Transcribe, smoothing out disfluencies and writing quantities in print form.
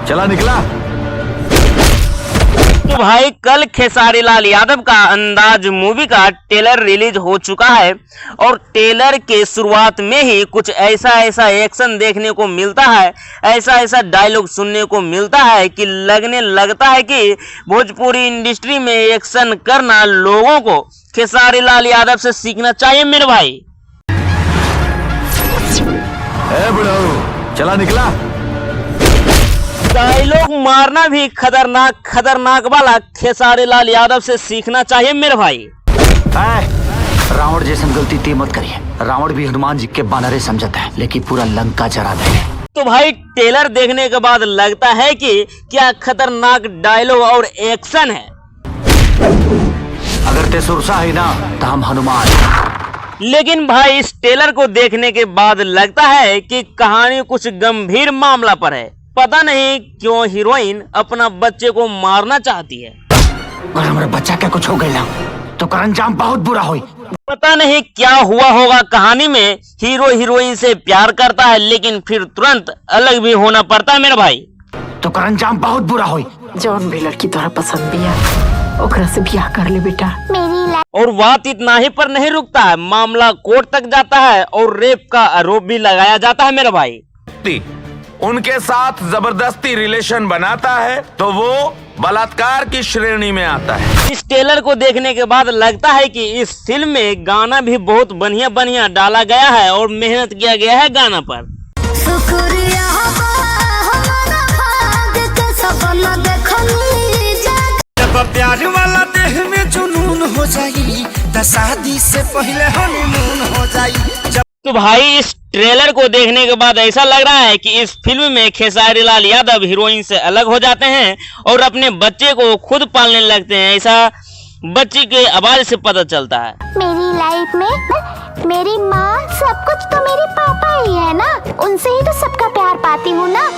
चला निकला। तो भाई कल खेसारी लाल यादव का अंदाज मूवी का ट्रेलर रिलीज हो चुका है और ट्रेलर के शुरुआत में ही कुछ ऐसा एक्शन देखने को मिलता है, ऐसा डायलॉग सुनने को मिलता है कि लगने लगता है कि भोजपुरी इंडस्ट्री में एक्शन करना लोगों को खेसारी लाल यादव से सीखना चाहिए मेरे भाई। ए बुढ़ऊ, चला निकला। डायलॉग मारना भी खतरनाक वाला खेसारी लाल यादव से सीखना चाहिए मेरे भाई। रावण जैसन गलती ते मत करिए। रावण भी हनुमान जी के बानरे समझता है, लेकिन पूरा लंका जरा दे। तो भाई ट्रेलर देखने के बाद लगता है कि क्या खतरनाक डायलॉग और एक्शन है। अगर ते सुरसा है ना तो हम हनुमान। लेकिन भाई इस ट्रेलर को देखने के बाद लगता है कि कहानी कुछ गंभीर मामला पर है। पता नहीं क्यों हीरोइन अपना बच्चे को मारना चाहती है। अगर हमारे बच्चा क्या कुछ हो गया तो कर अंजाम बहुत बुरा होई। पता नहीं क्या हुआ होगा। कहानी में हीरो हीरोइन से प्यार करता है लेकिन फिर तुरंत अलग भी होना पड़ता है मेरे भाई। तो कर अंजाम बहुत बुरा होई। जौन भी लड़की तोरा पसंद बिया ओकरा से ब्याह कर ले बेटा। और बात इतना ही पर नहीं रुकता है, मामला कोर्ट तक जाता है और रेप का आरोप भी लगाया जाता है मेरे भाई। उनके साथ जबरदस्ती रिलेशन बनाता है तो वो बलात्कार की श्रेणी में आता है। इस ट्रेलर को देखने के बाद लगता है कि इस फिल्म में गाना भी बहुत बढ़िया डाला गया है और मेहनत किया गया है गाना पर। जब प्यार वाला देह में जुनून हो जाई तो शादी से पहले हनीमून हो जाई। तो भाई इस ट्रेलर को देखने के बाद ऐसा लग रहा है कि इस फिल्म में खेसारी लाल यादव हीरोइन से अलग हो जाते हैं और अपने बच्चे को खुद पालने लगते हैं। ऐसा बच्ची के आवाज से पता चलता है। मेरी लाइफ में मेरी माँ सब कुछ तो मेरे पापा ही है ना, उनसे ही तो सबका प्यार पाती हूँ ना।